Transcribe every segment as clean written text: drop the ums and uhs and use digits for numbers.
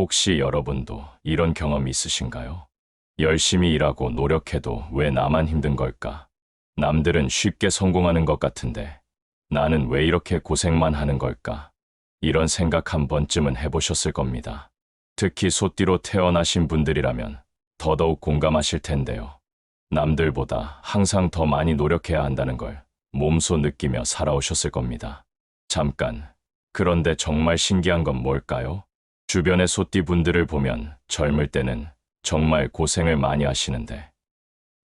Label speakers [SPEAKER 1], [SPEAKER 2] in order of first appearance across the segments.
[SPEAKER 1] 혹시 여러분도 이런 경험 있으신가요? 열심히 일하고 노력해도 왜 나만 힘든 걸까? 남들은 쉽게 성공하는 것 같은데 나는 왜 이렇게 고생만 하는 걸까? 이런 생각 한 번쯤은 해보셨을 겁니다. 특히 소띠로 태어나신 분들이라면 더더욱 공감하실 텐데요. 남들보다 항상 더 많이 노력해야 한다는 걸 몸소 느끼며 살아오셨을 겁니다. 잠깐, 그런데 정말 신기한 건 뭘까요? 주변의 소띠 분들을 보면 젊을 때는 정말 고생을 많이 하시는데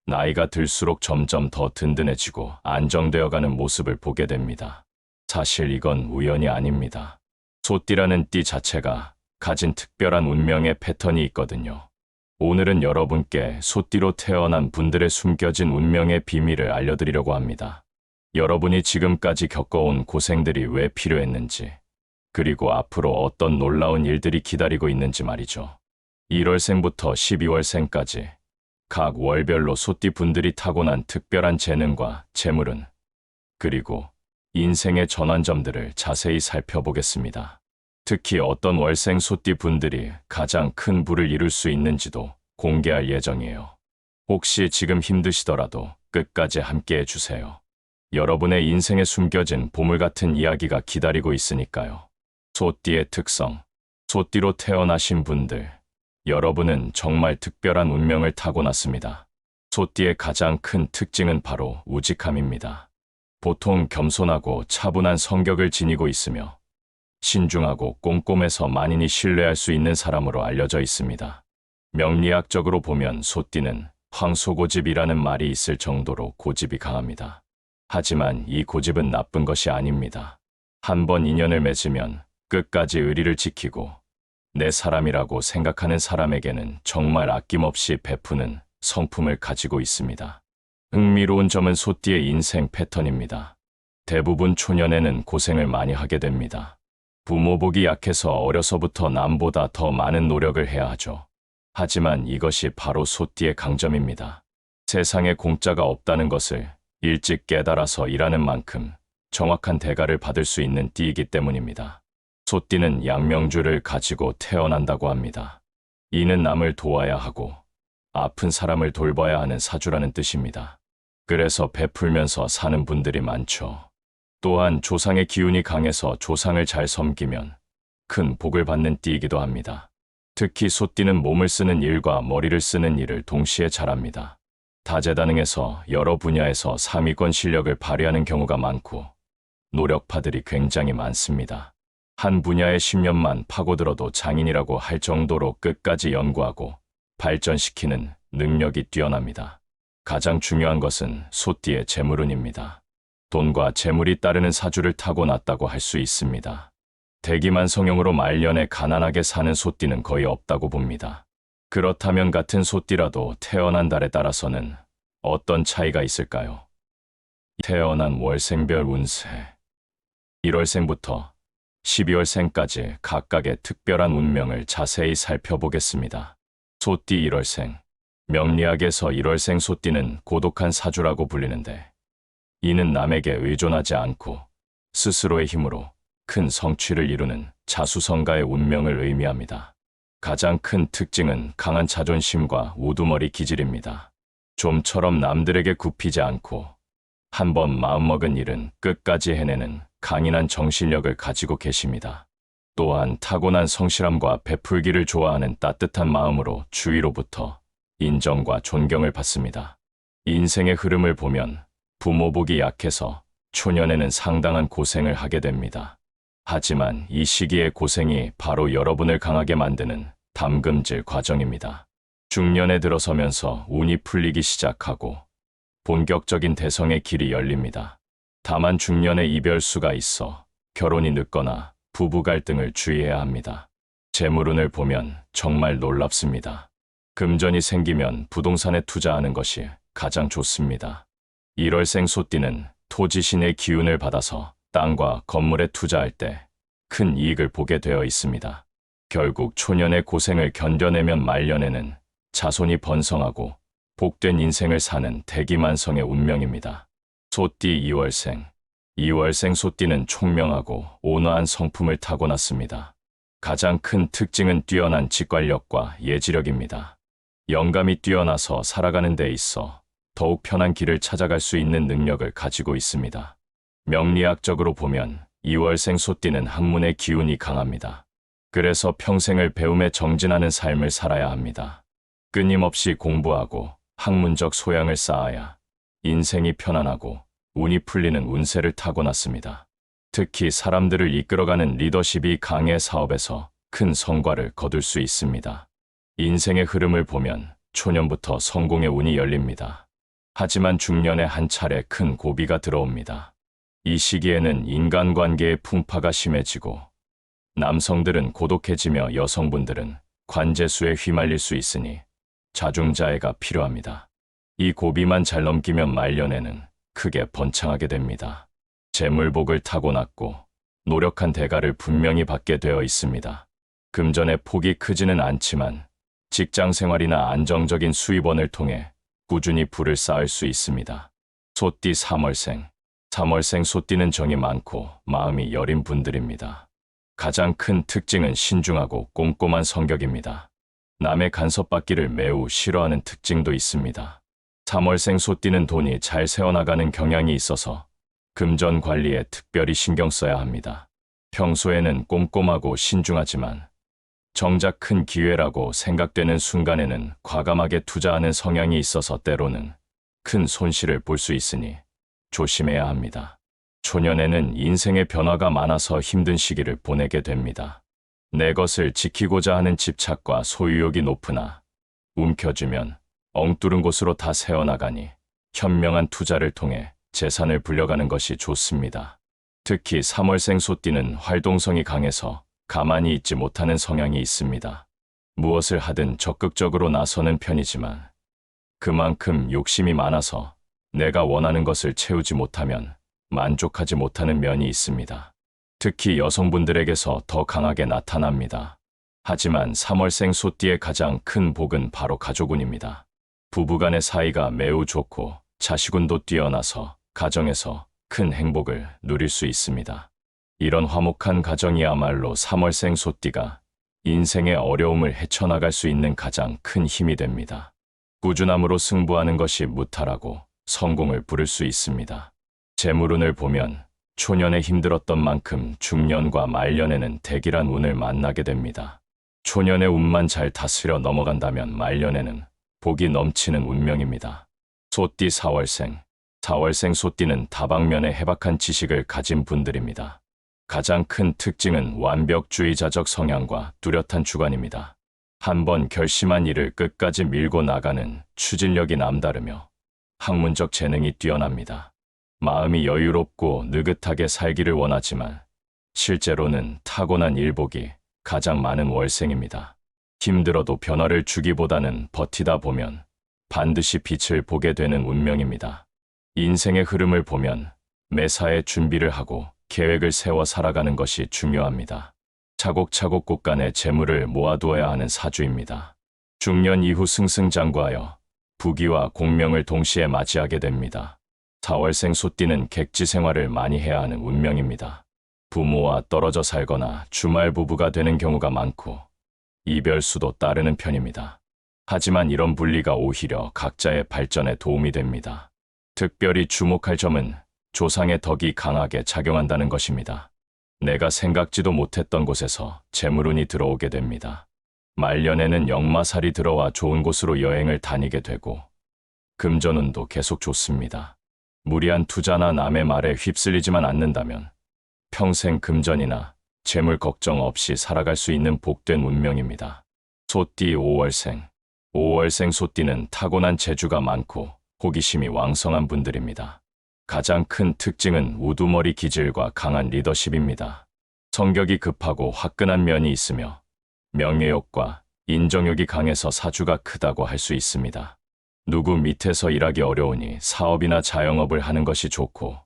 [SPEAKER 1] 나이가 들수록 점점 더 든든해지고 안정되어가는 모습을 보게 됩니다. 사실 이건 우연이 아닙니다. 소띠라는 띠 자체가 가진 특별한 운명의 패턴이 있거든요. 오늘은 여러분께 소띠로 태어난 분들의 숨겨진 운명의 비밀을 알려드리려고 합니다. 여러분이 지금까지 겪어온 고생들이 왜 필요했는지, 그리고 앞으로 어떤 놀라운 일들이 기다리고 있는지 말이죠. 1월생부터 12월생까지 각 월별로 소띠 분들이 타고난 특별한 재능과 재물은, 그리고 인생의 전환점들을 자세히 살펴보겠습니다. 특히 어떤 월생 소띠 분들이 가장 큰 부를 이룰 수 있는지도 공개할 예정이에요. 혹시 지금 힘드시더라도 끝까지 함께 해주세요. 여러분의 인생에 숨겨진 보물 같은 이야기가 기다리고 있으니까요. 소띠의 특성. 소띠로 태어나신 분들, 여러분은 정말 특별한 운명을 타고났습니다. 소띠의 가장 큰 특징은 바로 우직함입니다. 보통 겸손하고 차분한 성격을 지니고 있으며 신중하고 꼼꼼해서 만인이 신뢰할 수 있는 사람으로 알려져 있습니다. 명리학적으로 보면 소띠는 황소고집이라는 말이 있을 정도로 고집이 강합니다. 하지만 이 고집은 나쁜 것이 아닙니다. 한번 인연을 맺으면 끝까지 의리를 지키고 내 사람이라고 생각하는 사람에게는 정말 아낌없이 베푸는 성품을 가지고 있습니다. 흥미로운 점은 소띠의 인생 패턴입니다. 대부분 초년에는 고생을 많이 하게 됩니다. 부모 복이 약해서 어려서부터 남보다 더 많은 노력을 해야 하죠. 하지만 이것이 바로 소띠의 강점입니다. 세상에 공짜가 없다는 것을 일찍 깨달아서 일하는 만큼 정확한 대가를 받을 수 있는 띠이기 때문입니다. 소띠는 양명주를 가지고 태어난다고 합니다. 이는 남을 도와야 하고 아픈 사람을 돌봐야 하는 사주라는 뜻입니다. 그래서 베풀면서 사는 분들이 많죠. 또한 조상의 기운이 강해서 조상을 잘 섬기면 큰 복을 받는 띠이기도 합니다. 특히 소띠는 몸을 쓰는 일과 머리를 쓰는 일을 동시에 잘합니다. 다재다능해서 여러 분야에서 상위권 실력을 발휘하는 경우가 많고 노력파들이 굉장히 많습니다. 한 분야에 10년만 파고들어도 장인이라고 할 정도로 끝까지 연구하고 발전시키는 능력이 뛰어납니다. 가장 중요한 것은 소띠의 재물운입니다. 돈과 재물이 따르는 사주를 타고났다고 할 수 있습니다. 대기만성형으로 말년에 가난하게 사는 소띠는 거의 없다고 봅니다. 그렇다면 같은 소띠라도 태어난 달에 따라서는 어떤 차이가 있을까요? 태어난 월생별 운세. 1월생부터 12월생까지 각각의 특별한 운명을 자세히 살펴보겠습니다. 소띠 1월생. 명리학에서 1월생 소띠는 고독한 사주라고 불리는데 이는 남에게 의존하지 않고 스스로의 힘으로 큰 성취를 이루는 자수성가의 운명을 의미합니다. 가장 큰 특징은 강한 자존심과 우두머리 기질입니다. 좀처럼 남들에게 굽히지 않고 한번 마음먹은 일은 끝까지 해내는 강인한 정신력을 가지고 계십니다. 또한 타고난 성실함과 베풀기를 좋아하는 따뜻한 마음으로 주위로부터 인정과 존경을 받습니다. 인생의 흐름을 보면 부모 복이 약해서 초년에는 상당한 고생을 하게 됩니다. 하지만 이 시기의 고생이 바로 여러분을 강하게 만드는 담금질 과정입니다. 중년에 들어서면서 운이 풀리기 시작하고 본격적인 대성의 길이 열립니다. 다만 중년에 이별수가 있어 결혼이 늦거나 부부 갈등을 주의해야 합니다. 재물운을 보면 정말 놀랍습니다. 금전이 생기면 부동산에 투자하는 것이 가장 좋습니다. 1월생 소띠는 토지신의 기운을 받아서 땅과 건물에 투자할 때 큰 이익을 보게 되어 있습니다. 결국 초년의 고생을 견뎌내면 말년에는 자손이 번성하고 복된 인생을 사는 대기만성의 운명입니다. 소띠 2월생. 2월생 소띠는 총명하고 온화한 성품을 타고났습니다. 가장 큰 특징은 뛰어난 직관력과 예지력입니다. 영감이 뛰어나서 살아가는 데 있어 더욱 편한 길을 찾아갈 수 있는 능력을 가지고 있습니다. 명리학적으로 보면 이월생 소띠는 학문의 기운이 강합니다. 그래서 평생을 배움에 정진하는 삶을 살아야 합니다. 끊임없이 공부하고 학문적 소양을 쌓아야 인생이 편안하고 운이 풀리는 운세를 타고났습니다. 특히 사람들을 이끌어가는 리더십이 강해 사업에서 큰 성과를 거둘 수 있습니다. 인생의 흐름을 보면 초년부터 성공의 운이 열립니다. 하지만 중년에 한 차례 큰 고비가 들어옵니다. 이 시기에는 인간관계의 풍파가 심해지고 남성들은 고독해지며 여성분들은 관제수에 휘말릴 수 있으니 자중자애가 필요합니다. 이 고비만 잘 넘기면 말년에는 크게 번창하게 됩니다. 재물복을 타고났고 노력한 대가를 분명히 받게 되어 있습니다. 금전의 폭이 크지는 않지만 직장 생활이나 안정적인 수입원을 통해 꾸준히 부를 쌓을 수 있습니다. 소띠 3월생. 3월생 소띠는 정이 많고 마음이 여린 분들입니다. 가장 큰 특징은 신중하고 꼼꼼한 성격입니다. 남의 간섭받기를 매우 싫어하는 특징도 있습니다. 3월생 소띠는 돈이 잘 새어나가는 경향이 있어서 금전 관리에 특별히 신경 써야 합니다. 평소에는 꼼꼼하고 신중하지만 정작 큰 기회라고 생각되는 순간에는 과감하게 투자하는 성향이 있어서 때로는 큰 손실을 볼 수 있으니 조심해야 합니다. 초년에는 인생의 변화가 많아서 힘든 시기를 보내게 됩니다. 내 것을 지키고자 하는 집착과 소유욕이 높으나 움켜쥐면 엉뚫은 곳으로 다 새어나가니 현명한 투자를 통해 재산을 불려가는 것이 좋습니다. 특히 3월생 소띠는 활동성이 강해서 가만히 있지 못하는 성향이 있습니다. 무엇을 하든 적극적으로 나서는 편이지만 그만큼 욕심이 많아서 내가 원하는 것을 채우지 못하면 만족하지 못하는 면이 있습니다. 특히 여성분들에게서 더 강하게 나타납니다. 하지만 3월생 소띠의 가장 큰 복은 바로 가족운입니다. 부부간의 사이가 매우 좋고 자식운도 뛰어나서 가정에서 큰 행복을 누릴 수 있습니다. 이런 화목한 가정이야말로 3월생 소띠가 인생의 어려움을 헤쳐나갈 수 있는 가장 큰 힘이 됩니다. 꾸준함으로 승부하는 것이 무탈하고 성공을 부를 수 있습니다. 재물운을 보면 초년에 힘들었던 만큼 중년과 말년에는 대길한 운을 만나게 됩니다. 초년의 운만 잘 다스려 넘어간다면 말년에는 복이 넘치는 운명입니다. 소띠 4월생. 4월생 소띠는 다방면에 해박한 지식을 가진 분들입니다. 가장 큰 특징은 완벽주의자적 성향과 뚜렷한 주관입니다. 한번 결심한 일을 끝까지 밀고 나가는 추진력이 남다르며 학문적 재능이 뛰어납니다. 마음이 여유롭고 느긋하게 살기를 원하지만 실제로는 타고난 일복이 가장 많은 월생입니다. 힘들어도 변화를 주기보다는 버티다 보면 반드시 빛을 보게 되는 운명입니다. 인생의 흐름을 보면 매사에 준비를 하고 계획을 세워 살아가는 것이 중요합니다. 차곡차곡 곳간에 재물을 모아두어야 하는 사주입니다. 중년 이후 승승장구하여 부귀와 공명을 동시에 맞이하게 됩니다. 4월생 소띠는 객지 생활을 많이 해야 하는 운명입니다. 부모와 떨어져 살거나 주말 부부가 되는 경우가 많고 이별수도 따르는 편입니다. 하지만 이런 분리가 오히려 각자의 발전에 도움이 됩니다. 특별히 주목할 점은 조상의 덕이 강하게 작용한다는 것입니다. 내가 생각지도 못했던 곳에서 재물운이 들어오게 됩니다. 말년에는 역마살이 들어와 좋은 곳으로 여행을 다니게 되고 금전운도 계속 좋습니다. 무리한 투자나 남의 말에 휩쓸리지만 않는다면 평생 금전이나 재물 걱정 없이 살아갈 수 있는 복된 운명입니다. 소띠 5월생. 5월생 소띠는 타고난 재주가 많고 호기심이 왕성한 분들입니다. 가장 큰 특징은 우두머리 기질과 강한 리더십입니다. 성격이 급하고 화끈한 면이 있으며 명예욕과 인정욕이 강해서 사주가 크다고 할 수 있습니다. 누구 밑에서 일하기 어려우니 사업이나 자영업을 하는 것이 좋고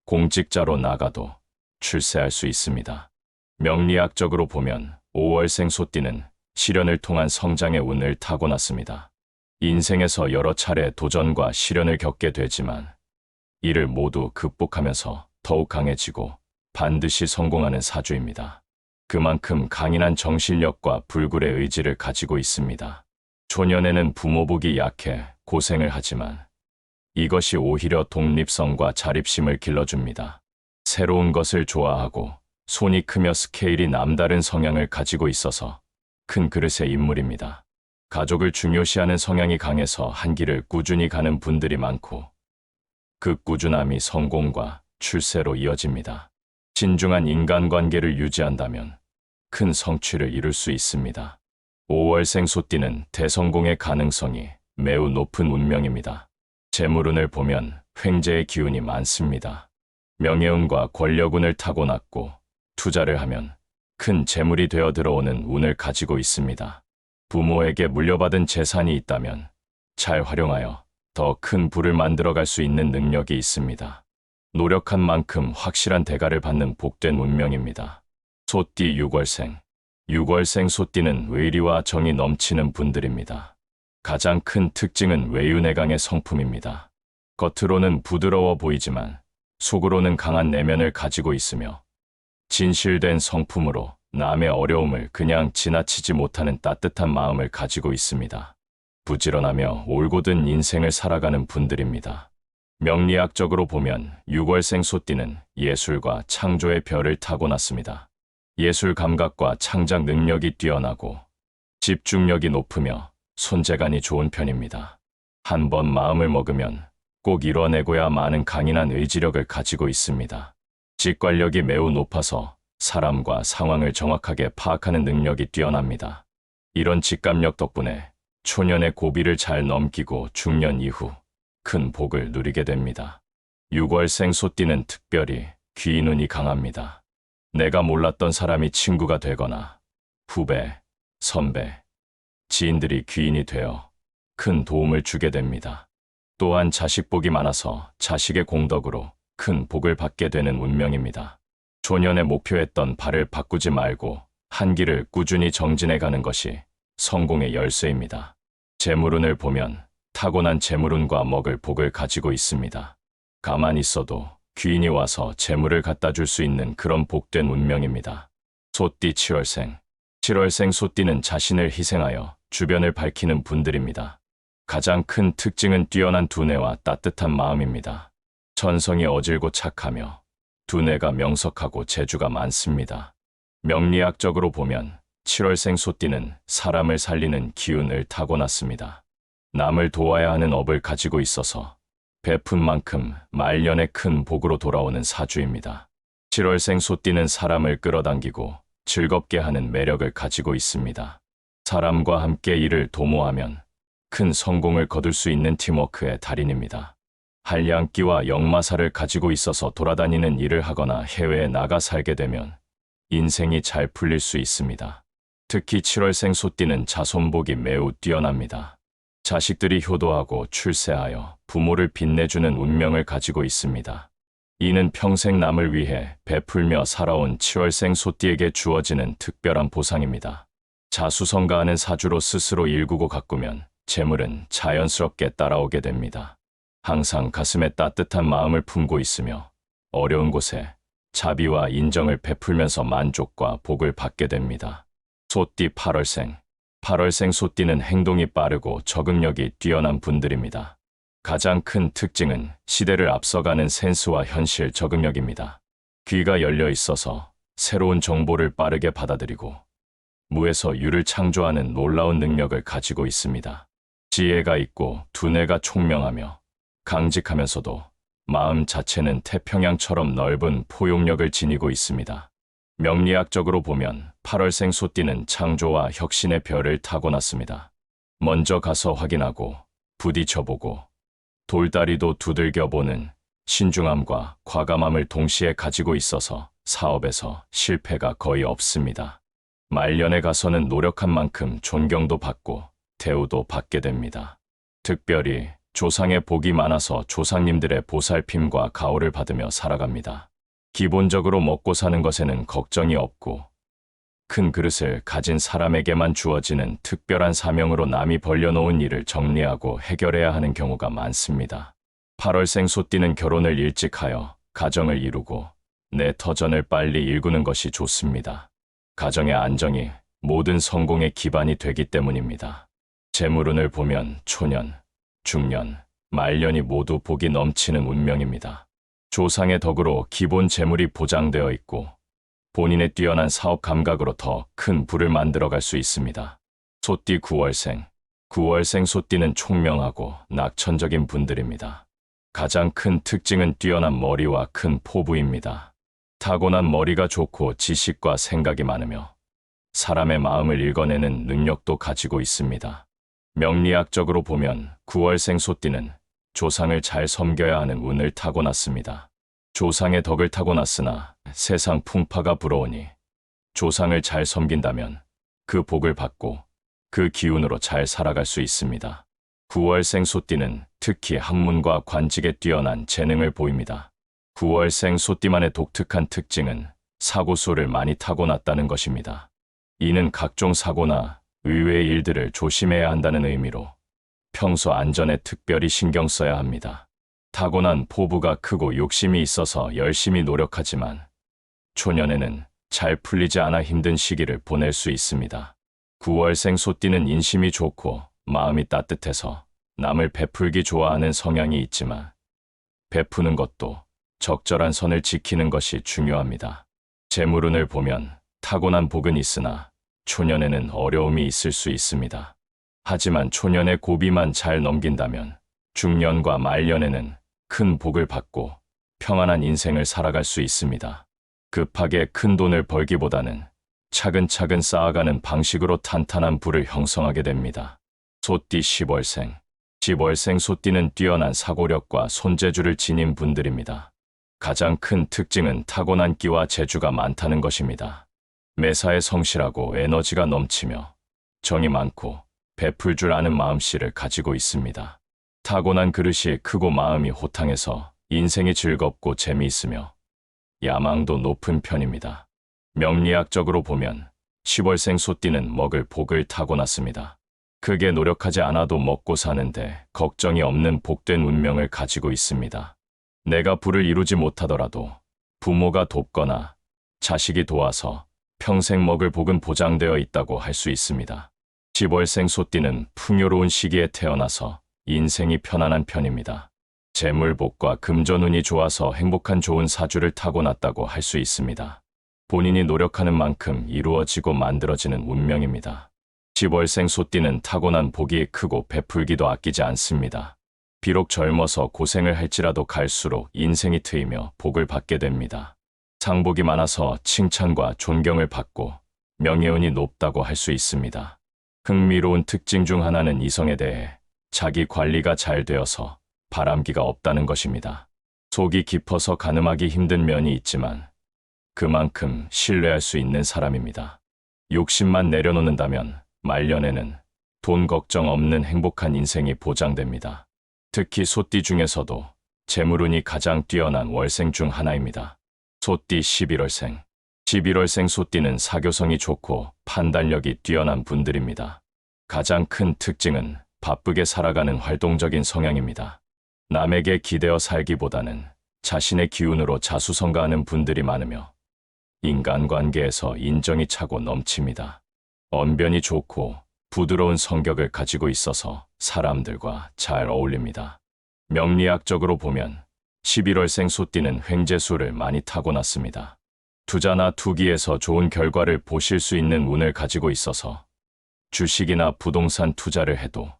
[SPEAKER 1] 공직자로 나가도 출세할 수 있습니다. 명리학적으로 보면 5월생 소띠는 시련을 통한 성장의 운을 타고났습니다. 인생에서 여러 차례 도전과 시련을 겪게 되지만 이를 모두 극복하면서 더욱 강해지고 반드시 성공하는 사주입니다. 그만큼 강인한 정신력과 불굴의 의지를 가지고 있습니다. 초년에는 부모 보기 약해 고생을 하지만 이것이 오히려 독립성과 자립심을 길러줍니다. 새로운 것을 좋아하고 손이 크며 스케일이 남다른 성향을 가지고 있어서 큰 그릇의 인물입니다. 가족을 중요시하는 성향이 강해서 한 길을 꾸준히 가는 분들이 많고 그 꾸준함이 성공과 출세로 이어집니다. 신중한 인간관계를 유지한다면 큰 성취를 이룰 수 있습니다. 5월생 소띠는 대성공의 가능성이 매우 높은 운명입니다. 재물운을 보면 횡재의 기운이 많습니다. 명예운과 권력운을 타고났고 투자를 하면 큰 재물이 되어 들어오는 운을 가지고 있습니다. 부모에게 물려받은 재산이 있다면 잘 활용하여 더 큰 부를 만들어갈 수 있는 능력이 있습니다. 노력한 만큼 확실한 대가를 받는 복된 운명입니다. 소띠 6월생. 6월생 소띠는 의리와 정이 넘치는 분들입니다. 가장 큰 특징은 외유내강의 성품입니다. 겉으로는 부드러워 보이지만 속으로는 강한 내면을 가지고 있으며 진실된 성품으로 남의 어려움을 그냥 지나치지 못하는 따뜻한 마음을 가지고 있습니다. 부지런하며 올곧은 인생을 살아가는 분들입니다. 명리학적으로 보면 6월생 소띠는 예술과 창조의 별을 타고났습니다. 예술 감각과 창작 능력이 뛰어나고 집중력이 높으며 손재간이 좋은 편입니다. 한번 마음을 먹으면 꼭 이뤄내고야 마는 강인한 의지력을 가지고 있습니다. 직관력이 매우 높아서 사람과 상황을 정확하게 파악하는 능력이 뛰어납니다. 이런 직감력 덕분에 초년의 고비를 잘 넘기고 중년 이후 큰 복을 누리게 됩니다. 6월생 소띠는 특별히 귀인운이 강합니다. 내가 몰랐던 사람이 친구가 되거나 후배, 선배, 지인들이 귀인이 되어 큰 도움을 주게 됩니다. 또한 자식복이 많아서 자식의 공덕으로 큰 복을 받게 되는 운명입니다. 초년에 목표했던 바를 바꾸지 말고 한 길을 꾸준히 정진해 가는 것이 성공의 열쇠입니다. 재물운을 보면 타고난 재물운과 먹을 복을 가지고 있습니다. 가만히 있어도 귀인이 와서 재물을 갖다 줄 수 있는 그런 복된 운명입니다. 소띠 7월생. 7월생 소띠는 자신을 희생하여 주변을 밝히는 분들입니다. 가장 큰 특징은 뛰어난 두뇌와 따뜻한 마음입니다. 천성이 어질고 착하며 두뇌가 명석하고 재주가 많습니다. 명리학적으로 보면 7월생 소띠는 사람을 살리는 기운을 타고났습니다. 남을 도와야 하는 업을 가지고 있어서 베푼 만큼 말년에 큰 복으로 돌아오는 사주입니다. 7월생 소띠는 사람을 끌어당기고 즐겁게 하는 매력을 가지고 있습니다. 사람과 함께 일을 도모하면 큰 성공을 거둘 수 있는 팀워크의 달인입니다. 한량기와 역마사를 가지고 있어서 돌아다니는 일을 하거나 해외에 나가 살게 되면 인생이 잘 풀릴 수 있습니다. 특히 7월생 소띠는 자손복이 매우 뛰어납니다. 자식들이 효도하고 출세하여 부모를 빛내주는 운명을 가지고 있습니다. 이는 평생 남을 위해 베풀며 살아온 7월생 소띠에게 주어지는 특별한 보상입니다. 자수성가하는 사주로 스스로 일구고 가꾸면 재물은 자연스럽게 따라오게 됩니다. 항상 가슴에 따뜻한 마음을 품고 있으며 어려운 곳에 자비와 인정을 베풀면서 만족과 복을 받게 됩니다. 소띠 8월생. 8월생 소띠는 행동이 빠르고 적응력이 뛰어난 분들입니다. 가장 큰 특징은 시대를 앞서가는 센스와 현실 적응력입니다. 귀가 열려 있어서 새로운 정보를 빠르게 받아들이고 무에서 유를 창조하는 놀라운 능력을 가지고 있습니다. 지혜가 있고 두뇌가 총명하며 강직하면서도 마음 자체는 태평양처럼 넓은 포용력을 지니고 있습니다. 명리학적으로 보면 8월생 소띠는 창조와 혁신의 별을 타고났습니다. 먼저 가서 확인하고 부딪혀보고 돌다리도 두들겨보는 신중함과 과감함을 동시에 가지고 있어서 사업에서 실패가 거의 없습니다. 말년에 가서는 노력한 만큼 존경도 받고 대우도 받게 됩니다. 특별히 조상의 복이 많아서 조상님들의 보살핌과 가호를 받으며 살아갑니다. 기본적으로 먹고 사는 것에는 걱정이 없고 큰 그릇을 가진 사람에게만 주어지는 특별한 사명으로 남이 벌려놓은 일을 정리하고 해결해야 하는 경우가 많습니다. 8월생 소띠는 결혼을 일찍 하여 가정을 이루고 내 터전을 빨리 일구는 것이 좋습니다. 가정의 안정이 모든 성공의 기반이 되기 때문입니다. 재물운을 보면 초년, 중년, 말년이 모두 복이 넘치는 운명입니다. 조상의 덕으로 기본 재물이 보장되어 있고 본인의 뛰어난 사업 감각으로 더 큰 부를 만들어갈 수 있습니다. 소띠 9월생. 9월생 소띠는 총명하고 낙천적인 분들입니다. 가장 큰 특징은 뛰어난 머리와 큰 포부입니다. 타고난 머리가 좋고 지식과 생각이 많으며 사람의 마음을 읽어내는 능력도 가지고 있습니다. 명리학적으로 보면 9월생 소띠는 조상을 잘 섬겨야 하는 운을 타고났습니다. 조상의 덕을 타고났으나 세상 풍파가 불어오니 조상을 잘 섬긴다면 그 복을 받고 그 기운으로 잘 살아갈 수 있습니다. 9월생 소띠는 특히 학문과 관직에 뛰어난 재능을 보입니다. 9월생 소띠만의 독특한 특징은 사고수를 많이 타고났다는 것입니다. 이는 각종 사고나 의외의 일들을 조심해야 한다는 의미로 평소 안전에 특별히 신경 써야 합니다. 타고난 포부가 크고 욕심이 있어서 열심히 노력하지만 초년에는 잘 풀리지 않아 힘든 시기를 보낼 수 있습니다. 9월생 소띠는 인심이 좋고 마음이 따뜻해서 남을 베풀기 좋아하는 성향이 있지만 베푸는 것도 적절한 선을 지키는 것이 중요합니다. 재물운을 보면 타고난 복은 있으나 초년에는 어려움이 있을 수 있습니다. 하지만 초년의 고비만 잘 넘긴다면 중년과 말년에는 큰 복을 받고 평안한 인생을 살아갈 수 있습니다. 급하게 큰 돈을 벌기보다는 차근차근 쌓아가는 방식으로 탄탄한 부를 형성하게 됩니다. 소띠 10월생. 10월생 소띠는 뛰어난 사고력과 손재주를 지닌 분들입니다. 가장 큰 특징은 타고난 끼와 재주가 많다는 것입니다. 매사에 성실하고 에너지가 넘치며 정이 많고 베풀 줄 아는 마음씨를 가지고 있습니다. 타고난 그릇이 크고 마음이 호탕해서 인생이 즐겁고 재미있으며 야망도 높은 편입니다. 명리학적으로 보면 10월생 소띠는 먹을 복을 타고났습니다. 크게 노력하지 않아도 먹고 사는데 걱정이 없는 복된 운명을 가지고 있습니다. 내가 부를 이루지 못하더라도 부모가 돕거나 자식이 도와서 평생 먹을 복은 보장되어 있다고 할 수 있습니다. 10월생 소띠는 풍요로운 시기에 태어나서 인생이 편안한 편입니다. 재물복과 금전운이 좋아서 행복한 좋은 사주를 타고났다고 할 수 있습니다. 본인이 노력하는 만큼 이루어지고 만들어지는 운명입니다. 10월생 소띠는 타고난 복이 크고 베풀기도 아끼지 않습니다. 비록 젊어서 고생을 할지라도 갈수록 인생이 트이며 복을 받게 됩니다. 상복이 많아서 칭찬과 존경을 받고 명예운이 높다고 할 수 있습니다. 흥미로운 특징 중 하나는 이성에 대해 자기 관리가 잘 되어서 바람기가 없다는 것입니다. 속이 깊어서 가늠하기 힘든 면이 있지만 그만큼 신뢰할 수 있는 사람입니다. 욕심만 내려놓는다면 말년에는 돈 걱정 없는 행복한 인생이 보장됩니다. 특히 소띠 중에서도 재물운이 가장 뛰어난 월생 중 하나입니다. 소띠 11월생. 11월생 소띠는 사교성이 좋고 판단력이 뛰어난 분들입니다. 가장 큰 특징은 바쁘게 살아가는 활동적인 성향입니다. 남에게 기대어 살기보다는 자신의 기운으로 자수성가하는 분들이 많으며 인간관계에서 인정이 차고 넘칩니다. 언변이 좋고 부드러운 성격을 가지고 있어서 사람들과 잘 어울립니다. 명리학적으로 보면 11월생 소띠는 횡재수를 많이 타고났습니다. 투자나 투기에서 좋은 결과를 보실 수 있는 운을 가지고 있어서 주식이나 부동산 투자를 해도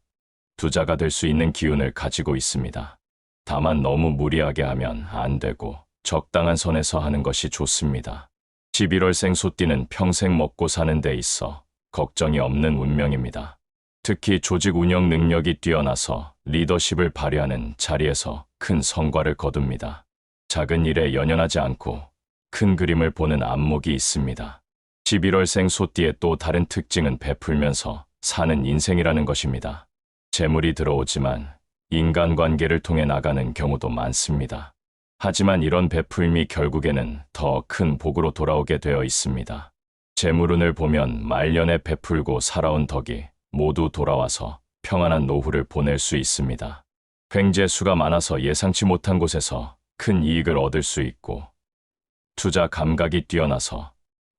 [SPEAKER 1] 투자가 될 수 있는 기운을 가지고 있습니다. 다만 너무 무리하게 하면 안 되고 적당한 선에서 하는 것이 좋습니다. 11월생 소띠는 평생 먹고 사는 데 있어 걱정이 없는 운명입니다. 특히 조직 운영 능력이 뛰어나서 리더십을 발휘하는 자리에서 큰 성과를 거둡니다. 작은 일에 연연하지 않고 큰 그림을 보는 안목이 있습니다. 11월생 소띠의 또 다른 특징은 베풀면서 사는 인생이라는 것입니다. 재물이 들어오지만 인간관계를 통해 나가는 경우도 많습니다. 하지만 이런 베풀미 결국에는 더 큰 복으로 돌아오게 되어 있습니다. 재물운을 보면 말년에 베풀고 살아온 덕이 모두 돌아와서 평안한 노후를 보낼 수 있습니다. 횡재수가 많아서 예상치 못한 곳에서 큰 이익을 얻을 수 있고 투자 감각이 뛰어나서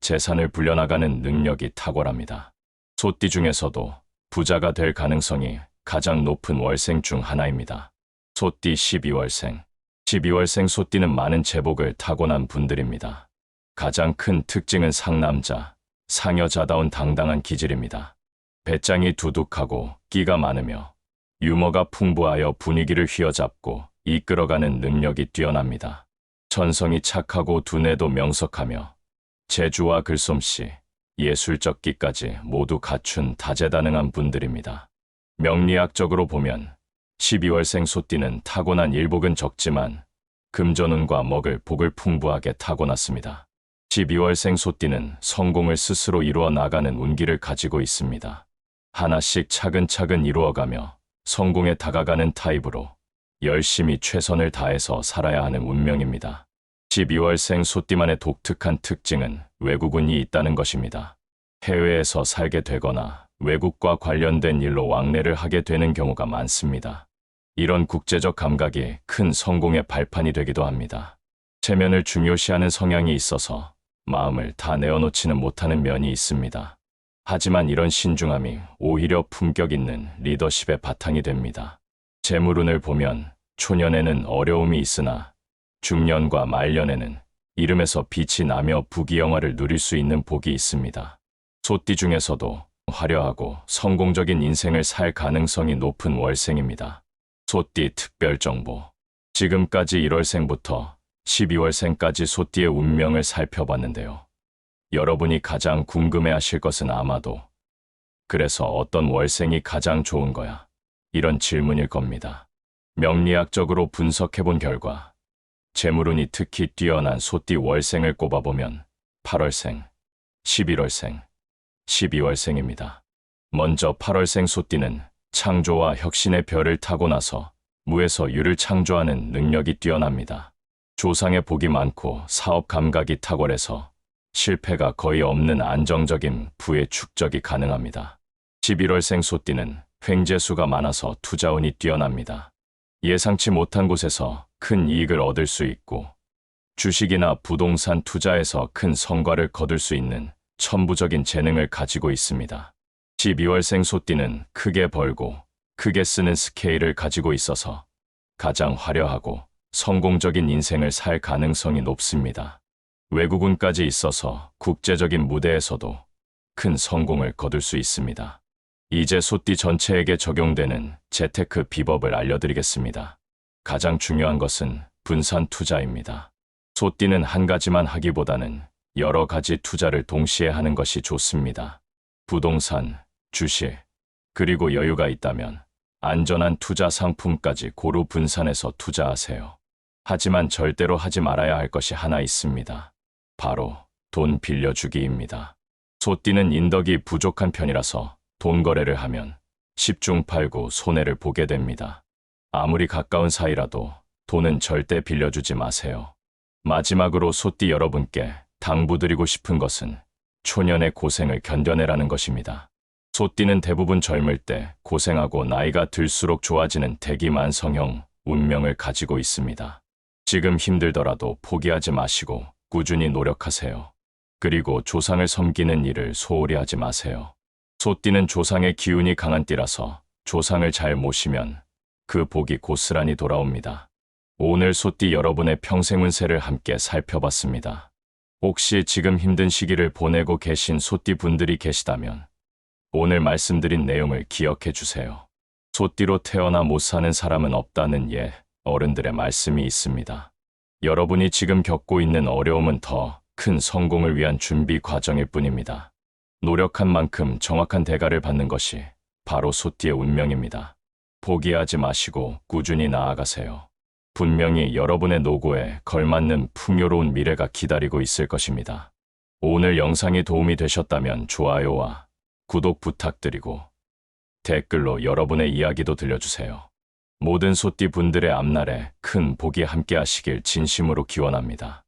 [SPEAKER 1] 재산을 불려나가는 능력이 탁월합니다. 소띠 중에서도 부자가 될 가능성이 가장 높은 월생 중 하나입니다. 소띠 12월생. 12월생 소띠는 많은 제복을 타고난 분들입니다. 가장 큰 특징은 상남자, 상여자다운 당당한 기질입니다. 배짱이 두둑하고 끼가 많으며 유머가 풍부하여 분위기를 휘어잡고 이끌어가는 능력이 뛰어납니다. 천성이 착하고 두뇌도 명석하며 재주와 글솜씨, 예술적 끼까지 모두 갖춘 다재다능한 분들입니다. 명리학적으로 보면 12월생 소띠는 타고난 일복은 적지만 금전운과 먹을 복을 풍부하게 타고났습니다. 12월생 소띠는 성공을 스스로 이루어 나가는 운기를 가지고 있습니다. 하나씩 차근차근 이루어가며 성공에 다가가는 타입으로 열심히 최선을 다해서 살아야 하는 운명입니다. 12월생 소띠만의 독특한 특징은 외국운이 있다는 것입니다. 해외에서 살게 되거나 외국과 관련된 일로 왕래를 하게 되는 경우가 많습니다. 이런 국제적 감각이 큰 성공의 발판이 되기도 합니다. 체면을 중요시하는 성향이 있어서 마음을 다 내어놓지는 못하는 면이 있습니다. 하지만 이런 신중함이 오히려 품격 있는 리더십의 바탕이 됩니다. 재물운을 보면 초년에는 어려움이 있으나 중년과 말년에는 이름에서 빛이 나며 부귀영화를 누릴 수 있는 복이 있습니다. 소띠 중에서도 화려하고 성공적인 인생을 살 가능성이 높은 월생입니다. 소띠 특별정보. 지금까지 1월생부터 12월생까지 소띠의 운명을 살펴봤는데요. 여러분이 가장 궁금해하실 것은 아마도 그래서 어떤 월생이 가장 좋은 거야? 이런 질문일 겁니다. 명리학적으로 분석해본 결과 재물운이 특히 뛰어난 소띠 월생을 꼽아보면 8월생, 11월생, 12월생입니다. 먼저 8월생 소띠는 창조와 혁신의 별을 타고 나서 무에서 유를 창조하는 능력이 뛰어납니다. 조상의 복이 많고 사업 감각이 탁월해서 실패가 거의 없는 안정적인 부의 축적이 가능합니다. 11월생 소띠는 횡재수가 많아서 투자운이 뛰어납니다. 예상치 못한 곳에서 큰 이익을 얻을 수 있고 주식이나 부동산 투자에서 큰 성과를 거둘 수 있는 천부적인 재능을 가지고 있습니다. 12월생 소띠는 크게 벌고 크게 쓰는 스케일을 가지고 있어서 가장 화려하고 성공적인 인생을 살 가능성이 높습니다. 외국운까지 있어서 국제적인 무대에서도 큰 성공을 거둘 수 있습니다. 이제 소띠 전체에게 적용되는 재테크 비법을 알려드리겠습니다. 가장 중요한 것은 분산 투자입니다. 소띠는 한 가지만 하기보다는 여러 가지 투자를 동시에 하는 것이 좋습니다. 부동산, 주식, 그리고 여유가 있다면 안전한 투자 상품까지 고루 분산해서 투자하세요. 하지만 절대로 하지 말아야 할 것이 하나 있습니다. 바로 돈 빌려주기입니다. 소띠는 인덕이 부족한 편이라서 돈 거래를 하면 10중 8구 손해를 보게 됩니다. 아무리 가까운 사이라도 돈은 절대 빌려주지 마세요. 마지막으로 소띠 여러분께 당부드리고 싶은 것은 초년의 고생을 견뎌내라는 것입니다. 소띠는 대부분 젊을 때 고생하고 나이가 들수록 좋아지는 대기만성형 운명을 가지고 있습니다. 지금 힘들더라도 포기하지 마시고 꾸준히 노력하세요. 그리고 조상을 섬기는 일을 소홀히 하지 마세요. 소띠는 조상의 기운이 강한 띠라서 조상을 잘 모시면 그 복이 고스란히 돌아옵니다. 오늘 소띠 여러분의 평생 운세를 함께 살펴봤습니다. 혹시 지금 힘든 시기를 보내고 계신 소띠 분들이 계시다면 오늘 말씀드린 내용을 기억해 주세요. 소띠로 태어나 못 사는 사람은 없다는 어른들의 말씀이 있습니다. 여러분이 지금 겪고 있는 어려움은 더 큰 성공을 위한 준비 과정일 뿐입니다. 노력한 만큼 정확한 대가를 받는 것이 바로 소띠의 운명입니다. 포기하지 마시고 꾸준히 나아가세요. 분명히 여러분의 노고에 걸맞는 풍요로운 미래가 기다리고 있을 것입니다. 오늘 영상이 도움이 되셨다면 좋아요와 구독 부탁드리고 댓글로 여러분의 이야기도 들려주세요. 모든 소띠 분들의 앞날에 큰 복이 함께 하시길 진심으로 기원합니다.